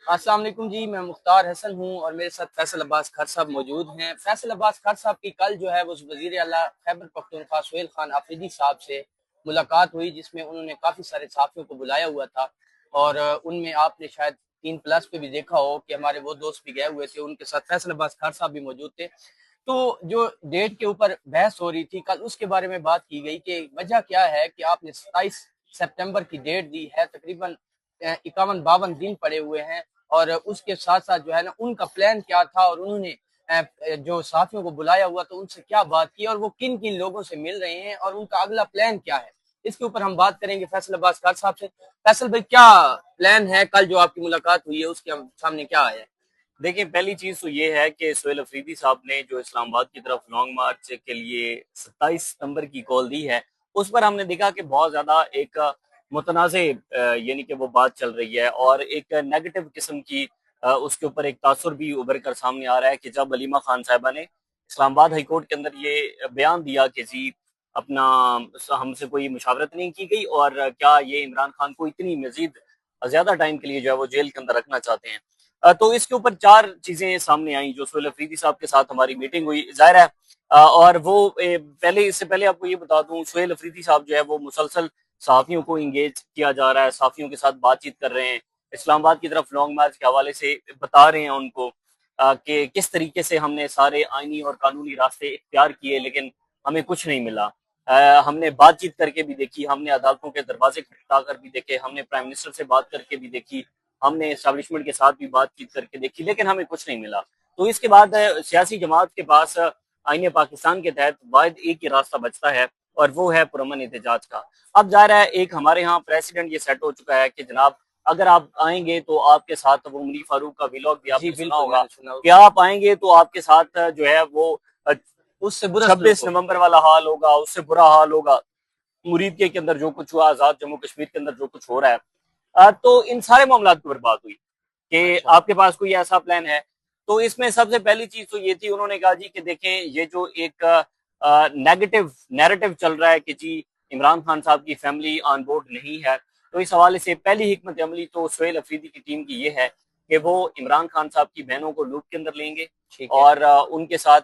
अस्सलाम वालेकुम जी। मैं मुख्तार हसन हूँ और मेरे साथ फैसल अब्बास खान साहब मौजूद हैं। फैसल अब्बास खान साहब की कल जो है वो वज़ीर आला खैबर पख्तूनख्वा सुहेल खान आफरीदी साहब से मुलाकात हुई, जिसमें उन्होंने काफ़ी सारे सहाफ़ियों को बुलाया हुआ था। और उनमें आपने शायद 3 प्लस पे भी देखा हो कि हमारे वो दोस्त भी गए हुए थे, उनके साथ फैसल अब्बास खान साहब भी मौजूद थे। तो जो डेट के ऊपर बहस हो रही थी कल, उसके बारे में बात की गई कि वजह क्या है कि आपने 27 सितंबर की डेट दी है, तकरीबन 51-52 दिन पड़े हुए हैं। और उसके साथ साथ जो है ना, उनका प्लान क्या था और उन्होंने जो साथियों को बुलाया हुआ तो उनसे क्या बात की और वो किन किन लोगों से मिल रहे हैं और उनका अगला प्लान क्या है, इसके ऊपर हम बात करेंगे फैसल अब्बास खान साहब से। फैसल भाई, क्या प्लान है? कल जो आपकी मुलाकात हुई है उसके सामने क्या आया है? देखिए, पहली चीज तो ये है कि सुहेल अफरीदी साहब ने जो इस्लामाबाद की तरफ लॉन्ग मार्च के लिए 27 सितंबर की कॉल दी है, उस पर हमने देखा कि बहुत ज्यादा एक मुतनाज़ यानी कि वो बात चल रही है और एक नेगेटिव किस्म की उसके ऊपर एक तासुर भी उभर कर सामने आ रहा है कि जब अलीमा खान साहिबा ने इस्लामाबाद हाई कोर्ट के अंदर ये बयान दिया कि जी अपना हमसे कोई मुशावरत नहीं की गई और क्या ये इमरान खान को इतनी मजीद ज्यादा टाइम के लिए जो है वो जेल के अंदर रखना चाहते हैं। तो इसके ऊपर चार चीजें सामने आई जो सुहेल अफरीदी साहब के साथ हमारी मीटिंग हुई, जाहिर है। और वो पहले इससे पहले आपको ये बता दूं, सुहेल अफरीदी साहब जो है वो मुसलसल सहाफियों को इंगेज किया जा रहा है, सहाफियों के साथ बातचीत कर रहे हैं, इस्लामाबाद की तरफ लॉन्ग मार्च के हवाले से बता रहे हैं उनको कि किस तरीके से हमने सारे आईनी और कानूनी रास्ते इख्तियार किए लेकिन हमें कुछ नहीं मिला। हमने बातचीत करके भी देखी, हमने अदालतों के दरवाजे खटखटा कर भी देखे, हमने प्राइम मिनिस्टर से बात करके भी देखी, हमने एस्टैब्लिशमेंट के साथ भी बातचीत करके देखी, लेकिन हमें कुछ नहीं मिला। तो इसके बाद सियासी जमात के पास आईने पाकिस्तान के तहत वाहिद एक ही रास्ता बचता है और वो है पुरअमन एहतजाज का। अब जा रहा है एक हमारे यहाँ प्रेसिडेंट ये सेट हो चुका है कि जनाब अगर आप आएंगे तो आपके साथ वो मुनीर फारूक का व्लॉग भी जी आपने सुना बिल्कुल, होगा मैंने सुना। कि आप आएंगे तो आपके साथ जो है वो उससे बुरा सलूक 26 नवंबर वाला हाल होगा, उससे बुरा हाल होगा। मुरीद के अंदर जो कुछ हुआ, आजाद जम्मू कश्मीर के अंदर जो कुछ हो रहा है, तो इन सारे मामला के ऊपर बात हुई कि अच्छा। आपके पास कोई ऐसा प्लान है। तो इसमें सबसे पहली चीज तो ये थी, उन्होंने कहा जी कि देखें ये जो एक नेगेटिव नैरेटिव चल रहा है कि जी इमरान खान साहब की फैमिली ऑन बोर्ड नहीं है, तो इस हवाले से पहली हिकमत अमली तो सुहेल अफरीदी की टीम की ये है कि वो इमरान खान साहब की बहनों को लूप के अंदर लेंगे ठीक है। और उनके साथ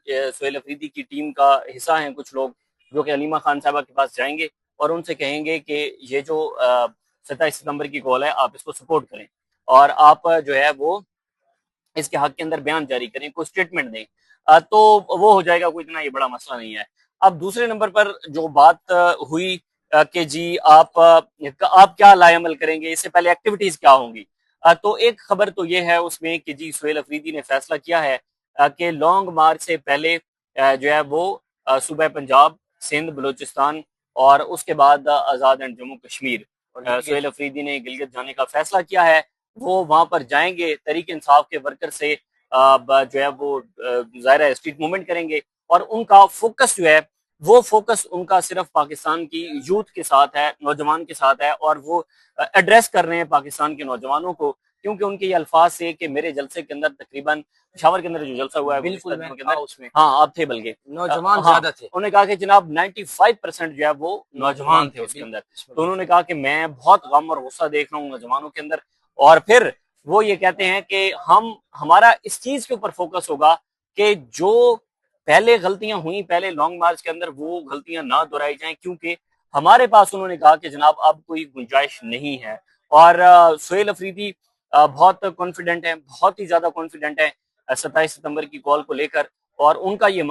सुहेल अफरीदी की टीम का हिस्सा हैं कुछ लोग जो कि अलीमा खान साहबा के पास जाएंगे और उनसे कहेंगे कि ये जो 27 सितंबर की कॉल है आप इसको सपोर्ट करें और आप जो है वो इसके हक के अंदर बयान जारी करें, कोई स्टेटमेंट दें। तो वो हो जाएगा, कोई इतना ये बड़ा मसला नहीं है। अब दूसरे नंबर पर जो बात हुई कि जी आप क्या लाएअमल करेंगे, इससे पहले एक्टिविटीज क्या होंगी। तो एक खबर तो ये है उसमें कि जी सुहेल अफरीदी ने फैसला किया है कि लॉन्ग मार्च से पहले जो है वो सूबह पंजाब, सिंध, बलूचिस्तान और उसके बाद आज़ाद एंड जम्मू कश्मीर, और गिलगित। सुहेल अफरीदी ने गिलगित जाने का फैसला किया है। वो वहां पर जाएंगे, तहरीक इंसाफ के वर्कर से जो है वो ज़ाहिर स्ट्रीट मूवमेंट करेंगे और उनका फोकस जो है वो फोकस उनका सिर्फ पाकिस्तान की यूथ के साथ है, नौजवान के साथ है और वो एड्रेस कर रहे हैं पाकिस्तान के नौजवानों को, क्योंकि उनके ये अल्फाज से कि मेरे जलसे के अंदर तकरीबन पेशावर के अंदर जो जलसा हुआ है गुज़िश्ता बिल्कुल, दिनों मैंने के था अंदर, उसमें। हाँ आप थे बल्कि नौजवान हाँ, ज्यादा थे। उन्होंने कहा कि जनाब 95% जो है वो नौजवान नौजवान थे थे उसके अंदर। बिल्कुल, इसमें तो बात उन्होंने है। कहा कि मैं बहुत गम और गुस्सा देख रहा हूँ नौजवानों के अंदर और फिर वो ये कहते हैं कि हम हमारा इस चीज के ऊपर फोकस होगा कि जो पहले गलतियां हुई पहले लॉन्ग मार्च के अंदर वो गलतियां ना दोहराई जाएं, क्योंकि हमारे पास उन्होंने कहा कि जनाब अब कोई गुंजाइश नहीं है। और सुहेल अफरीदी बहुत कॉन्फिडेंट है, बहुत ही ज्यादा कॉन्फिडेंट है 27 सितंबर की कॉल को लेकर। और उनका ये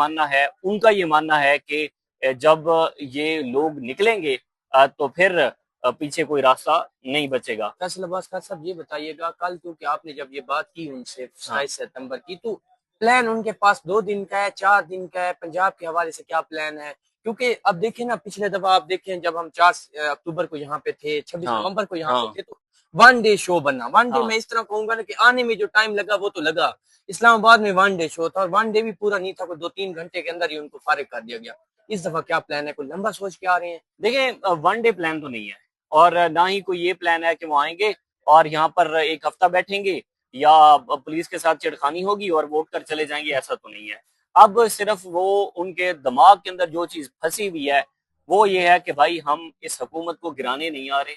मानना है कि जब ये लोग निकलेंगे तो फिर पीछे कोई रास्ता नहीं बचेगा। फैसल अब्बास खान साहब, ये बताइएगा, कल क्योंकि आपने जब ये बात की उनसे हाँ 27 सितंबर की, तो प्लान उनके पास 2 दिन का है, 4 दिन का है? पंजाब के हवाले से क्या प्लान है? क्योंकि अब देखें ना, पिछले दफा आप देखें जब हम 4 अक्टूबर को यहाँ पे थे, छब्बीस हाँ नवंबर को यहाँ पे हाँ थे, तो 1 डे शो बना। 1 डे हाँ। मैं इस तरह कहूंगा ना कि आने में जो टाइम लगा वो तो लगा। इस्लामाबाद में 1 डे शो था और 1 डे भी पूरा नहीं था, कोई 2-3 घंटे के अंदर ही उनको फारिग कर दिया गया। इस दफा क्या प्लान है? कोई लंबा सोच के आ रहे हैं? देखिए, वन डे प्लान तो नहीं है और ना ही कोई ये प्लान है कि वो आएंगे और यहाँ पर एक हफ्ता बैठेंगे या पुलिस के साथ छिड़खानी होगी और वोट कर चले जाएंगे, ऐसा तो नहीं है। अब सिर्फ वो उनके दिमाग के अंदर जो चीज फंसी हुई है वो ये है कि भाई हम इस हुकूमत को गिराने नहीं आ रहे,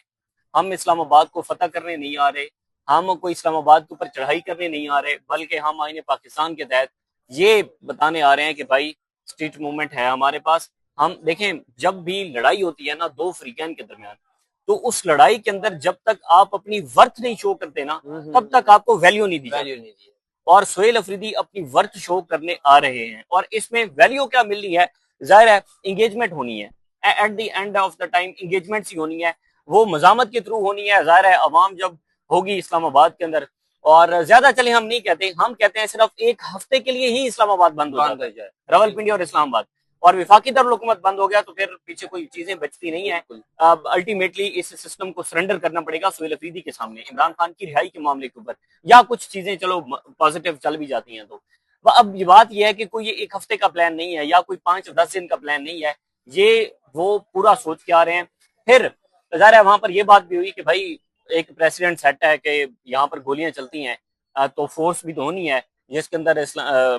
हम इस्लामाबाद को फतह करने नहीं आ रहे, हम कोई इस्लामाबाद के ऊपर चढ़ाई करने नहीं आ रहे, बल्कि हम आईने पाकिस्तान के तहत ये बताने आ रहे हैं कि भाई स्ट्रीट मूवमेंट है हमारे पास। हम देखें, जब भी लड़ाई होती है ना दो फ्रीकैन के दरमियान, तो उस लड़ाई के अंदर जब तक आप अपनी वर्थ नहीं शो करते ना, तब तक आपको वैल्यू नहीं दी जाती। और सोहेल अफरीदी अपनी वर्थ शो करने आ रहे हैं, और इसमें वैल्यू क्या मिल रही है, जाहिर है इंगेजमेंट होनी है, at the end of the time engagement ही होनी है, वो मजामत के थ्रू होनी है। जाहिर है अवाम जब होगी इस्लामाबाद के अंदर, और ज्यादा चले हम नहीं कहते, हम कहते हैं सिर्फ एक हफ्ते के लिए ही इस्लामाबाद बंद हो जाए, रावलपिंडी और इस्लामाबाद, और विफाकी दारुल बंद हो गया तो फिर पीछे कोई चीजें बचती नहीं है। अब अल्टीमेटली इस सिस्टम को सरेंडर करना पड़ेगा सोहेल अफरीदी के सामने, इमरान खान की रिहाई के मामले के ऊपर, या कुछ चीजें चलो पॉजिटिव चल भी जाती हैं। तो अब ये बात यह है कि कोई ये एक हफ्ते का प्लान नहीं है या कोई 5-10 दिन का प्लान नहीं है, ये वो पूरा सोच के आ रहे हैं। फिर ज़ाहिर है वहां पर यह बात भी हुई कि भाई एक प्रेसिडेंट सेट है कि यहाँ पर गोलियां चलती हैं, तो फोर्स भी तो होनी है, जिसके अंदर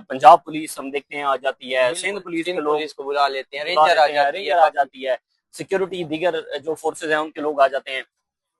पंजाब पुलिस हम देखते हैं आ जाती है, सिंध पुलिस के लोग को बुला लेते हैं, रेंजर आ जाती है, सिक्योरिटी दीगर जो फोर्सेज हैं उनके लोग आ जाते हैं।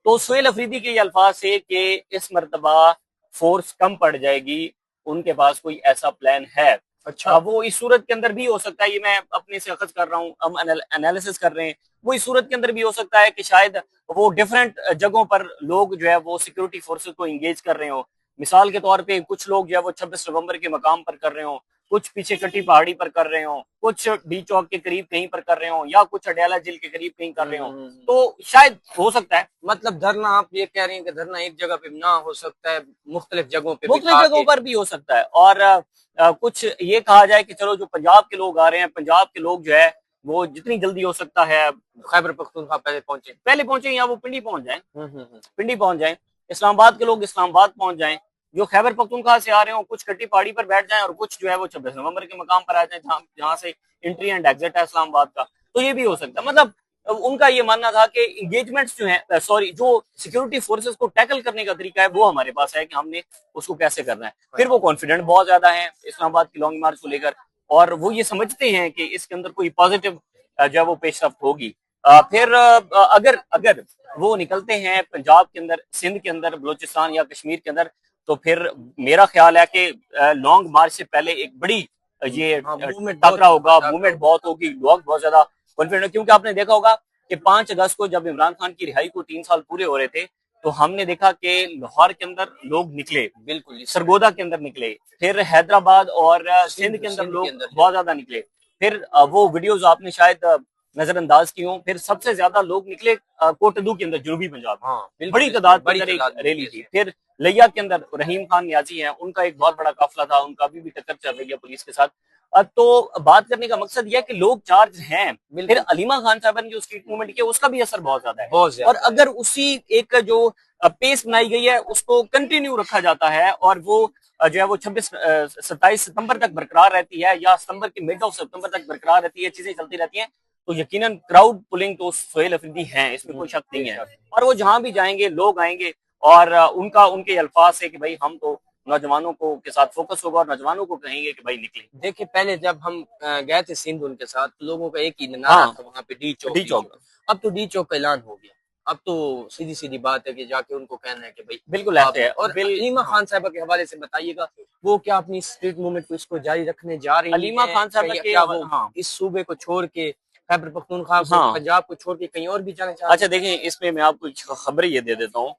तो सोहेल अफरीदी के ये अल्फाज से कि इस मरतबा फोर्स कम पड़ जाएगी, उनके पास कोई ऐसा प्लान है। अच्छा, वो इस सूरत के अंदर भी हो सकता है, ये मैं अपने से अखज कर रहा हूँ, हम एनालिसिस कर रहे हैं, वो इस सूरत के अंदर भी हो सकता है कि शायद वो डिफरेंट जगहों पर लोग जो है वो सिक्योरिटी फोर्सेस को इंगेज कर रहे हो। मिसाल के तौर पे कुछ लोग जो है वो 26 नवंबर के मकाम पर कर रहे हो, कुछ पीछे कटी पहाड़ी पर कर रहे हो, कुछ डी चौक के करीब कहीं पर कर रहे हो, या कुछ अडयाला जेल के करीब कहीं कर रहे हो। तो शायद हो सकता है, मतलब धरना, आप ये कह रहे हैं कि धरना एक जगह पे ना हो सकता है, मुख्तलिफ जगहों पे मुख्तलिफ जगहों पर भी हो सकता है। और कुछ ये कहा जाए कि चलो जो पंजाब के लोग आ रहे हैं, पंजाब के लोग जो है वो जितनी जल्दी हो सकता है खैबर पख्तूनख्वा पहले पहुंचे, या वो पिंडी पहुंच जाए, पिंडी पहुंच जाए, इस्लामाबाद के लोग इस्लामाबाद पहुंच जाएं, जो खैबर पख्तूनख्वा से आ रहे हो कुछ कट्टी पहाड़ी पर बैठ जाएं, और कुछ जो है वो 26 नवंबर के मकाम पर आ जाए, जहां से एंट्री एंड एग्जिट है इस्लामाबाद का। तो ये भी हो सकता है। मतलब उनका ये मानना था कि इंगेजमेंट्स जो है, सॉरी, जो सिक्योरिटी फोर्सेस को टैकल करने का तरीका है वो हमारे पास है कि हमने उसको कैसे करना है। फिर वो कॉन्फिडेंट बहुत ज्यादा है इस्लामाबाद की लॉन्ग मार्च को लेकर, और वो ये समझते हैं कि इसके अंदर कोई पॉजिटिव जो है वो पेशरफ्त होगी। फिर अगर अगर वो निकलते हैं पंजाब के अंदर, सिंध के अंदर, बलोचिस्तान या कश्मीर के अंदर, तो फिर मेरा ख्याल है कि लॉन्ग मार्च से पहले एक बड़ी ये टाकरा होगा, मूवमेंट बहुत होगी, लोग बहुत ज्यादा कॉन्फिडेंट। क्योंकि आपने देखा होगा कि 5 अगस्त को जब इमरान खान की रिहाई को 3 साल पूरे हो रहे थे, तो हमने देखा कि लाहौर के अंदर लोग निकले, बिल्कुल सरगोदा के अंदर निकले, फिर हैदराबाद और सिंध के अंदर लोग बहुत ज्यादा निकले। फिर वो वीडियोस आपने शायद नजरअंदाज की हो। फिर सबसे ज्यादा लोग निकले कोटदू के अंदर, जनूबी पंजाब, बड़ी तादाद पर रैली थी। फिर लिया के अंदर रहीम खान न्याजी हैं, उनका एक बहुत बड़ा काफिला था, उनका अभी भी टक्कर चल रही है पुलिस के साथ। तो बात करने का मकसद यह है कि लोग चार्ज हैं। फिर अलीमा खान साहब ने जो स्ट्रीट मूवमेंट किया उसका भी असर बहुत ज्यादा है, और अगर उसी एक जो पेस बनाई गई है उसको कंटिन्यू रखा जाता है, और वो जो है वो 27 सितंबर तक बरकरार रहती है, या सितंबर के मिड ऑफ सितंबर तक बरकरार रहती है, चीजें चलती रहती हैं, तो यकीनन क्राउड पुलिंग तो सोहेल अफरीदी हैं, इसमें कोई शक नहीं है। और वो जहां भी जाएंगे लोग आएंगे, और उनके अल्फाज से कि भाई हम तो नौजवानों को के साथ फोकस होगा, और नौजवानों को कहेंगे कि भाई निकले। देखिए, पहले जब हम गए थे सिंध उनके साथ, तो लोगों का एक ही नारा था वहां पे, डी चौक। अब तो डी चौक का ऐलान हो गया। अब तो सीधी सीधी बात है कि जाके उनको कहना है कि भाई बिल्कुल ऐसे है। और अलीमा खान साहबा के हवाले से बताइएगा, वो क्या अपनी स्ट्रीट मूवमेंट को इसको जारी रखने जा रही है? अलीमा खान साहबा के इस सूबे को छोड़ के, खैबर पख्तूनख्वा को, पंजाब को छोड़ के कहीं और भी जाना चाहते? अच्छा देखें, इसमें मैं आपको खबर ये दे देता हूँ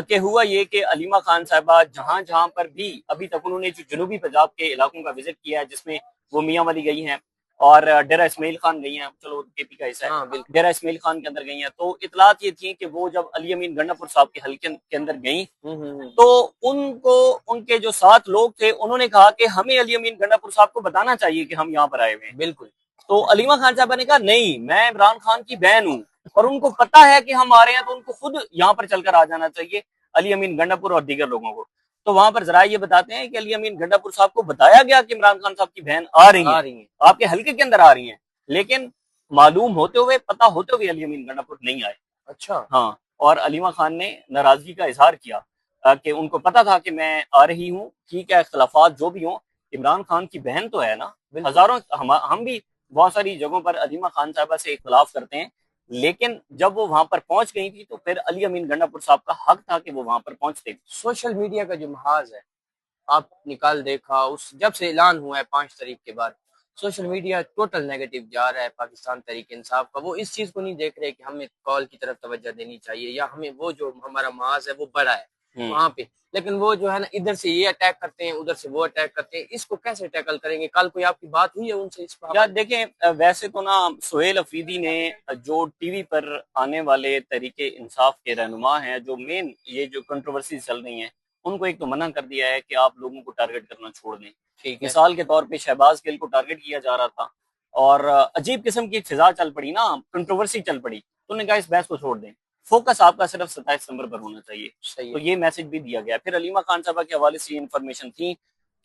कि हुआ ये कि अलीमा खान साहबा जहां जहां पर भी अभी तक उन्होंने जो जनूबी पंजाब के इलाकों का विजिट किया है, जिसमें वो मियां वाली गई हैं और डेरा इस्माइल खान गई हैं, चलो केपी का हिस्सा है, डेरा इस्माइल खान के अंदर गई हैं, तो इतलात ये थी कि वो जब अली अमीन गंडापुर साहब के हल्के के अंदर गई, तो उनको उनके जो 7 लोग थे उन्होंने कहा कि हमें अली अमीन गंडापुर साहब को बताना चाहिए कि हम यहाँ पर आए हुए हैं। बिल्कुल। तो अलीमा खान साहबा ने कहा नहीं, मैं इमरान खान की बहन हूँ, और उनको पता है कि हम आ रहे हैं, तो उनको खुद यहाँ पर चलकर आ जाना चाहिए, अली अमीन गंडापुर और दीगर लोगों को। तो वहां पर जरा ये बताते हैं कि अली अमीन गंडापुर साहब को बताया गया कि इमरान खान साहब की बहन आ रही है, आपके हल्के के अंदर आ रही है, लेकिन मालूम होते हुए, पता होते हुए अली अमीन गंडापुर नहीं आए। अच्छा। हाँ, और अलीमा खान ने नाराजगी का इजहार किया कि उनको पता था कि मैं आ रही हूँ, ठीक है, इख्तलाफात जो भी हों, इमरान खान की बहन तो है ना। हजारों हम भी बहुत सारी जगहों पर अलीमा खान साहबा से इख्तलाफ करते हैं, लेकिन जब वो वहां पर पहुंच गई थी तो फिर अली अमीन गंडापुर साहब का हक था कि वो वहां पर पहुंचते। सोशल मीडिया का जो महाज है, आप निकाल देखा उस जब से ऐलान हुआ है 5 तारीख के बाद, सोशल मीडिया टोटल नेगेटिव जा रहा है पाकिस्तान तहरीक इंसाफ का। वो इस चीज को नहीं देख रहे कि हमें कॉल की तरफ तवज्जो देनी चाहिए या हमें वो जो हमारा महाज है वो बड़ा है वहां पे, लेकिन वो जो है ना इधर से ये अटैक करते हैं, उधर से वो अटैक करते हैं। इसको कैसे टैकल करेंगे? कल कोई आपकी बात हुई है उनसे इस पर? यार देखें, वैसे तो ना सोहेल अफरीदी ने जो टीवी पर आने वाले तरीके इंसाफ के रहनुमा हैं, जो मेन ये जो कंट्रोवर्सी चल रही हैं, उनको एक तो मना कर दिया है कि आप लोगों को टारगेट करना छोड़ दें। ठीक है। मिसाल के तौर पे शहबाज गिल को टारगेट किया जा रहा था और अजीब किस्म की एक फिजा चल पड़ी ना, कंट्रोवर्सी चल पड़ी, तो उन्होंने कहा इस बहस को छोड़ दें, फोकस आपका सिर्फ 27 सितंबर पर होना चाहिए। सही तो है। ये मैसेज भी दिया गया। फिर अलीमा खान साहबा के हवाले से ये इन्फॉर्मेशन थी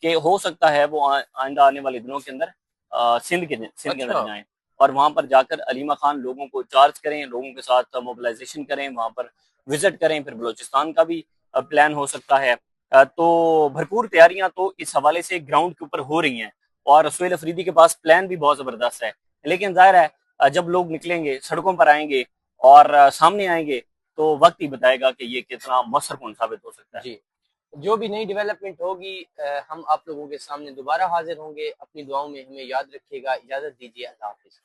कि हो सकता है वो आइंदा आने वाले दिनों के अंदर सिंध के अंदर अच्छा। जाएं और वहां पर जाकर अलीमा खान लोगों को चार्ज करें, लोगों के साथ मोबिलाइजेशन करें, वहां पर विजिट करें। फिर बलोचिस्तान का भी प्लान हो सकता है। तो भरपूर तैयारियां तो इस हवाले से ग्राउंड के ऊपर हो रही हैं और सोहेल अफरीदी के पास प्लान भी बहुत जबरदस्त है। लेकिन जाहिर है जब लोग निकलेंगे, सड़कों पर आएंगे और सामने आएंगे, तो वक्त ही बताएगा कि ये कितना मौसर कौन साबित हो सकता है। जी, जो भी नई डेवलपमेंट होगी हम आप लोगों के सामने दोबारा हाजिर होंगे। अपनी दुआओं में हमें याद रखिएगा। इजाजत दीजिए। अल्लाह हाफिज।